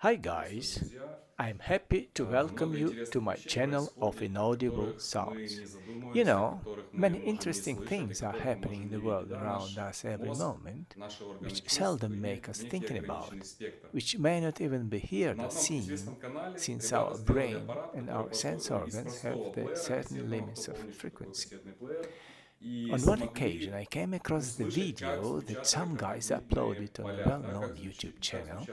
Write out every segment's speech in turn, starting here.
Hi guys, I'm happy to welcome you to my channel of inaudible sounds. You know, many interesting things are happening in the world around us every moment, which seldom make us thinking about, which may not even be heard or seen, since our brain and our sense organs have the certain limits of frequency. On one occasion, I came across the video that some guys uploaded on a well-known YouTube channel,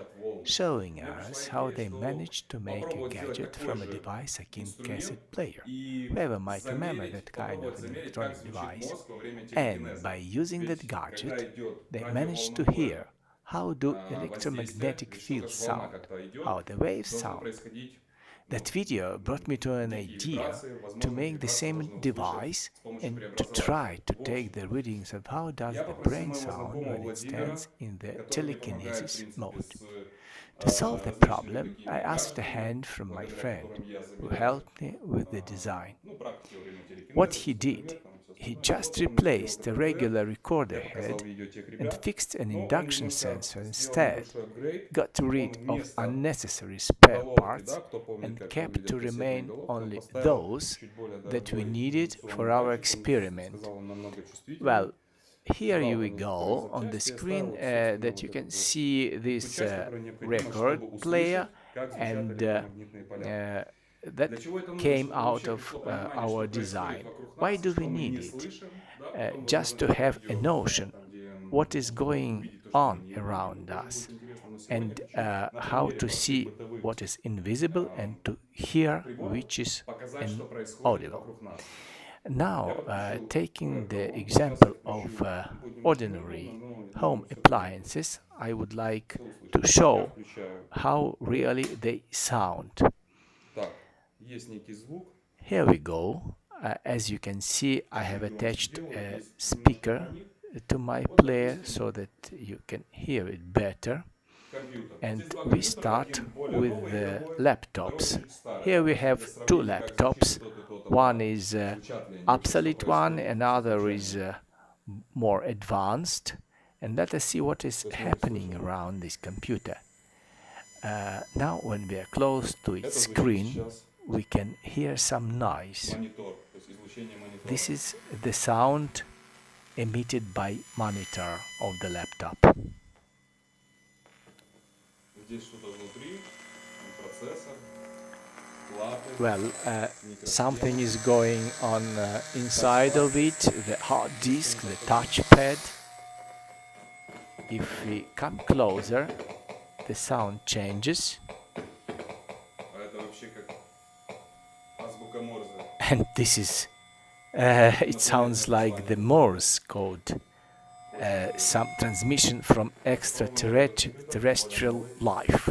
showing us how they managed to make a gadget from a device akin cassette player. Whoever might remember that kind of an electronic device. And by using that gadget, they managed to hear how do electromagnetic fields sound, how the waves sound. That video brought me to an idea to make the same device and to try to take the readings of how does the brain sound when it stands in the telekinesis mode. To solve the problem, I asked a hand from my friend, who helped me with the design. What he did, he just replaced the regular recorder head and fixed an induction sensor instead, got rid of unnecessary spare parts and kept to remain only those that we needed for our experiment. Well, here we go on the screen that you can see this record player and that came out of our design. Why do we need it? Just to have a notion what is going on around us and how to see what is invisible and to hear which is inaudible. Now, taking the example of ordinary home appliances, I would like to show how really they sound. Here we go. As you can see, I have attached a speaker to my player so that you can hear it better. And we start with the laptops. Here we have two laptops. One is obsolete one, another is more advanced. And let us see what is happening around this computer. Now when we are close to its screen, we can hear some noise. This is the sound emitted by monitor of the laptop. Well, something is going on inside of it, the hard disk, the touchpad. If we come closer, the sound changes. And this is, it sounds like the Morse code, some transmission from extraterrestrial life.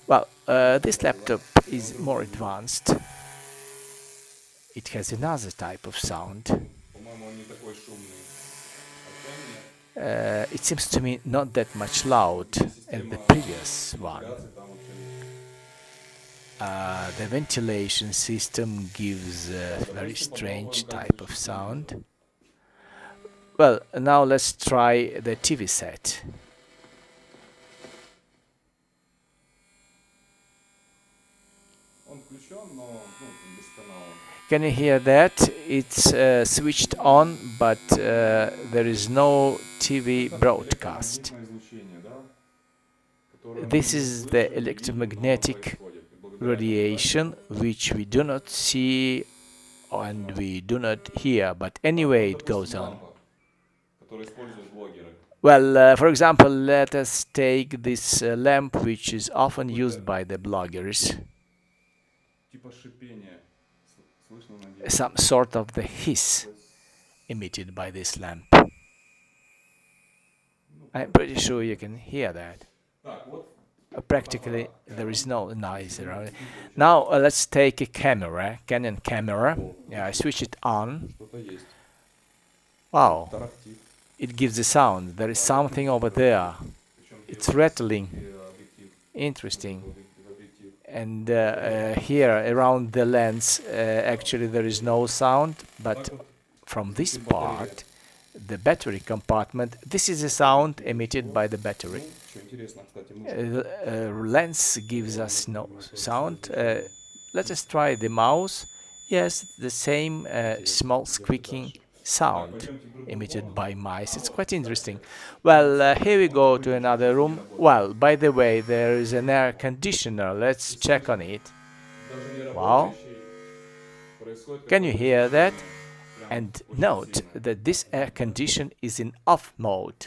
Well, this laptop is more advanced. It has another type of sound. It seems to me not that much loud as the previous one. The ventilation system gives a very strange type of sound. Well, now let's try the TV set. Can you hear that? It's switched on, but there is no TV broadcast. This is the electromagnetic radiation, which we do not see and we do not hear, but anyway it goes on. Well, for example, let us take this lamp, which is often used by the bloggers. Some sort of the hiss emitted by this lamp. I'm pretty sure you can hear that. Practically there is no noise around it. Now let's take a camera, Canon camera. Yeah, I switch it on. Wow, it gives a sound. There is something over there. It's rattling. Interesting. And here around the lens actually there is no sound, but from this part, the battery compartment, this is a sound emitted by the battery. lens gives us no sound. Let us try the mouse. Yes, the same small squeaking sound emitted by mice. It's quite interesting. Well, here we go to another room. Well, by the way, there is an air conditioner. Let's check on it. Wow. Can you hear that? And note that this air conditioner is in off mode.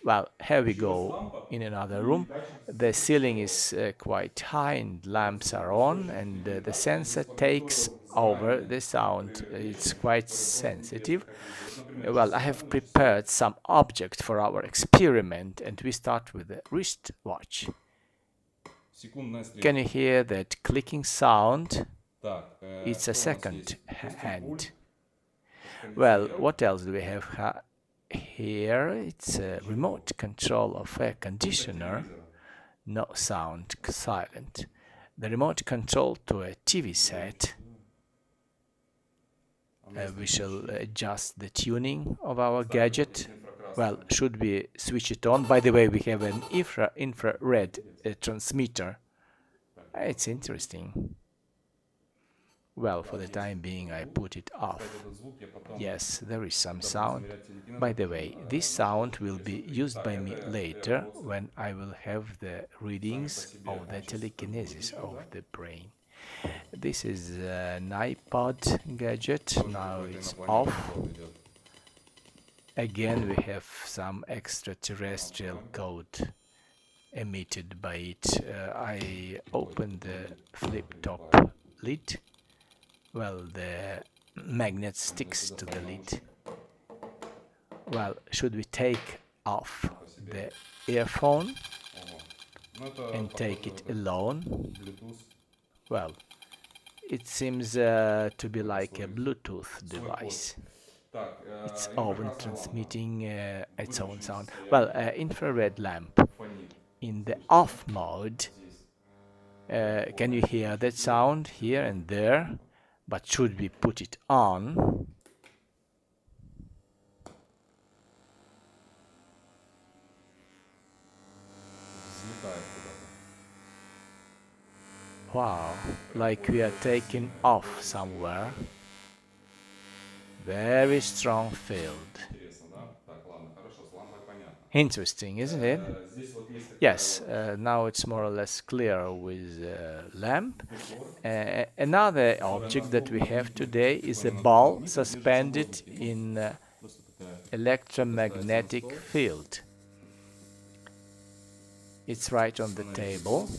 Well, here we go in another room. The ceiling is quite high and lamps are on, and the sensor takes over the sound. It's quite sensitive. Well, I have prepared some object for our experiment, and we start with the wristwatch. Can you hear that clicking sound? It's a second hand. Well, what else do we have here? It's a remote control of air conditioner. No sound, silent. The remote control to a TV set. We shall adjust the tuning of our gadget. Well, should we switch it on? By the way, we have an infrared transmitter. It's interesting. Well, for the time being, I put it off. Yes, there is some sound. By the way, this sound will be used by me later when I will have the readings of the telekinesis of the brain. This is an iPod gadget. Now it's off. Again, we have some extraterrestrial code emitted by it. I open the flip-top lid. Well, the magnet sticks to the lid. Well, should we take off the earphone and take it alone? Well, it seems to be like a Bluetooth device. It's often transmitting its own sound. Well, infrared lamp in the off mode. Can you hear that sound here and there? But should we put it on? Wow, like we are taking off somewhere. Very strong field. Interesting, isn't it? Yes, now it's more or less clear with lamp. Another object that we have today is a ball suspended in electromagnetic field. It's right on the table.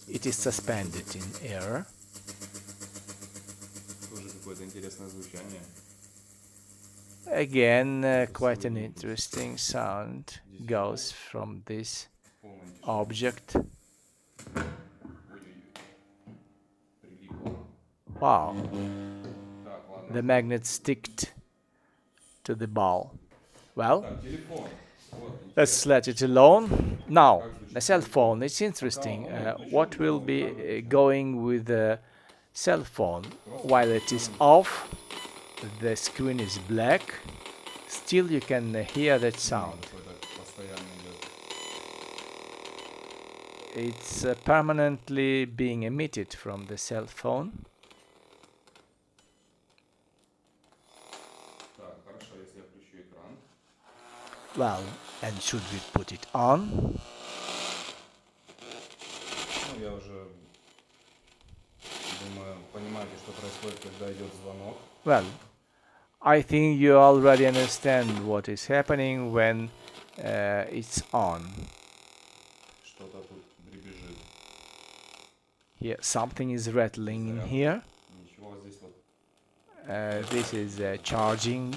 It is suspended in air. Again, quite an interesting sound goes from this object. Wow, the magnet sticked to the ball. Well, let's let it alone. Now, the cell phone, it's interesting. What will be going with the cell phone? While it is off, the screen is black, still you can hear that sound. It's permanently being emitted from the cell phone. Well, and should we put it on? Well, I think you already understand what is happening when it's on. Here, something is rattling in here. This is a charging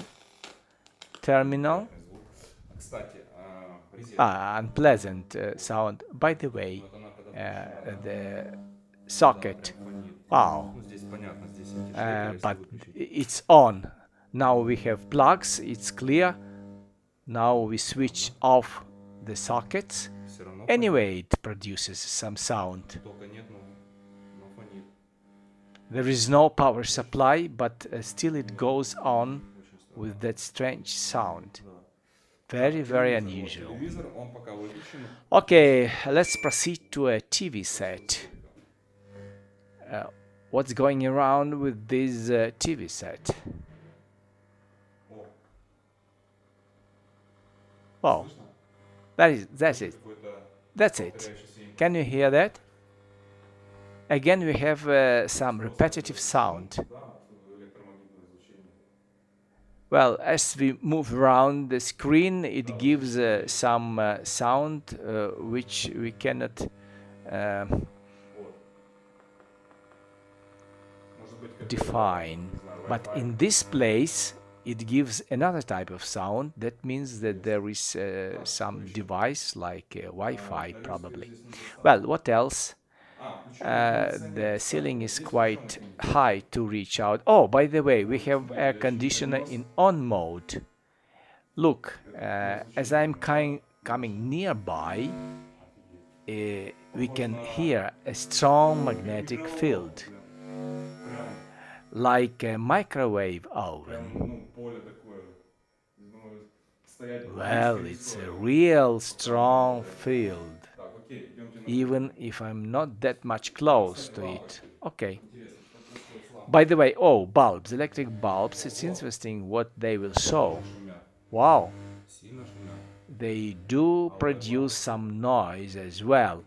terminal. Unpleasant sound. By the way, the socket. Wow. But it's on. Now we have plugs, it's clear. Now we switch off the sockets. Anyway, it produces some sound. There is no power supply, but still it goes on with that strange sound. Very, very unusual. Okay, let's proceed to a TV set. What's going around with this TV set? Oh, that's it. That's it. Can you hear that? Again, we have some repetitive sound. Well, as we move around the screen, it gives some sound which we cannot define. But in this place, it gives another type of sound. That means that there is some device like Wi-Fi, probably. Well, what else? The ceiling is quite high to reach out. Oh, by the way, we have air conditioner in on mode. Look, as I'm coming nearby, we can hear a strong magnetic field, like a microwave oven. Well, it's a real strong field, even if I'm not that much close to it. Okay. By the way, oh, bulbs, electric bulbs, it's interesting what they will show. Wow, they do produce some noise as well.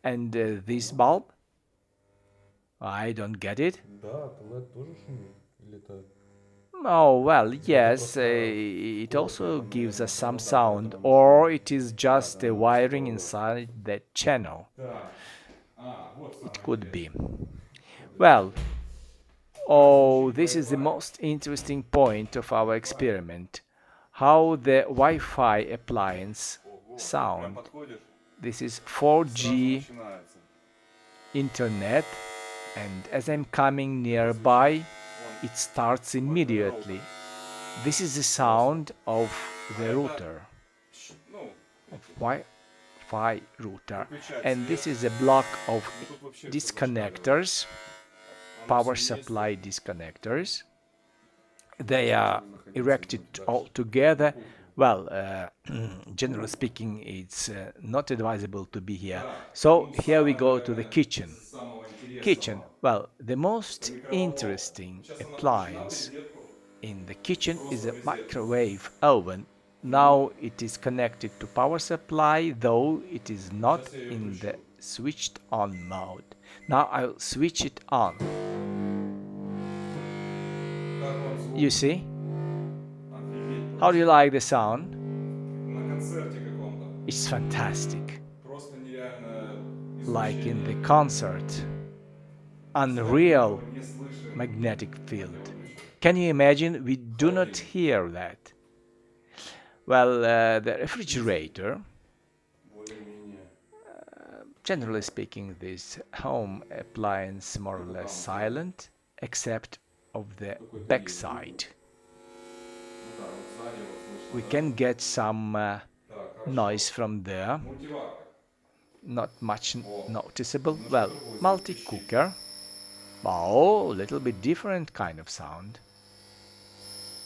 And this bulb? I don't get it. Oh, well, yes, it also gives us some sound, or it is just a wiring inside that channel. It could be. Well, oh, this is the most interesting point of our experiment. How the Wi-Fi appliance sound. This is 4G internet, and as I'm coming nearby, it starts immediately. This is the sound of the router, of Wi-Fi router, and this is a block of disconnectors, power supply disconnectors. They are erected all together. Well, generally speaking, it's not advisable to be here. So here we go to the kitchen. Kitchen. Well, the most interesting appliance in the kitchen is a microwave oven. Now it is connected to power supply, though it is not in the switched on mode. Now I'll switch it on. You see? How do you like the sound? It's fantastic. Like in the concert. Unreal magnetic field. Can you imagine? We do not hear that. Well, the refrigerator, generally speaking, this home appliance more or less silent, except of the backside. We can get some noise from there, not much noticeable. Well, multi-cooker. Oh, a little bit different kind of sound.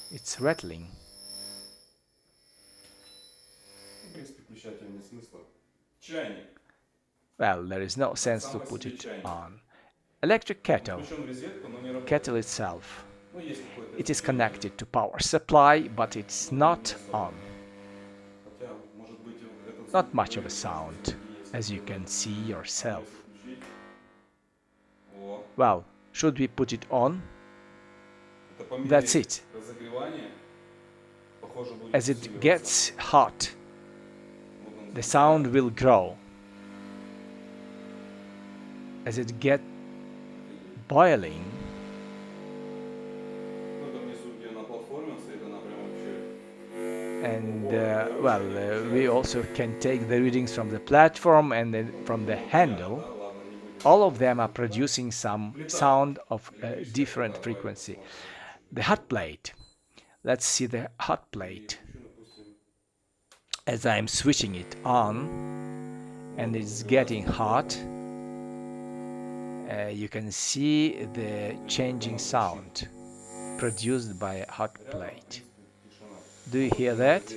It's rattling. Well, there is no sense to put it on. Electric kettle. Kettle itself. It is connected to power supply, but it's not on. Not much of a sound, as you can see yourself. Well, should we put it on? That's it. As it gets hot, the sound will grow. As it gets boiling, and we also can take the readings from the platform and then from the handle. All of them are producing some sound of a different frequency. The hot plate. Let's see the hot plate. As I'm switching it on and it's getting hot, you can see the changing sound produced by a hot plate. Do you hear that?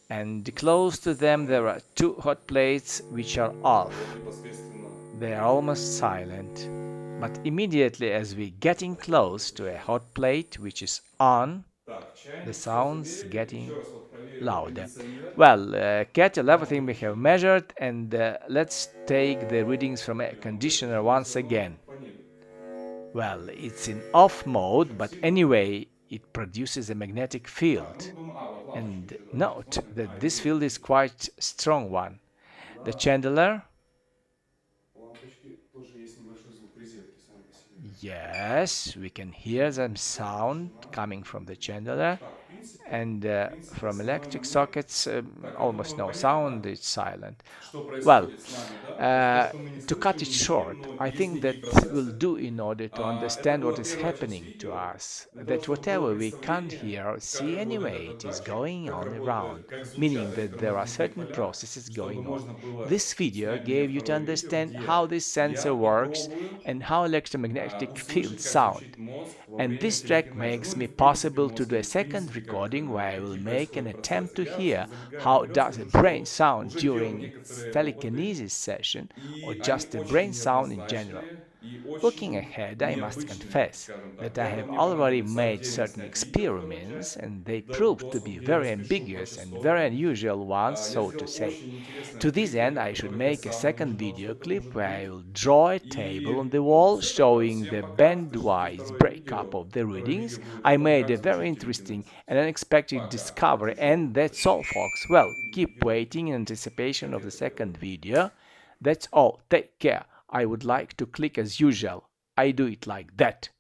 and close to them there are two hot plates which are off. They are almost silent. But immediately as we getting close to a hot plate which is on, the sounds getting louder. Well, kettle, everything we have measured, and let's take the readings from a conditioner once again. Well, it's in off mode, but anyway, it produces a magnetic field. And note that this field is quite strong one. The chandelier, yes, we can hear some sound coming from the chandelier, and from electric sockets, almost no sound, it's silent. Well, to cut it short, I think that will do in order to understand what is happening to us, that whatever we can't hear or see anyway, it is going on around, meaning that there are certain processes going on. This video gave you to understand how this sensor works and how electromagnetic fields sound. And this track makes me possible to do a second recording where I will make an attempt to hear how does a brain sound during its telekinesis session or just a brain sound in general. Looking ahead, I must confess that I have already made certain experiments and they proved to be very ambiguous and very unusual ones, so to say. To this end, I should make a second video clip where I will draw a table on the wall showing the bandwise breakup of the readings. I made a very interesting and unexpected discovery, and that's all, folks. Well, keep waiting in anticipation of the second video. That's all. Take care. I would like to click as usual. I do it like that.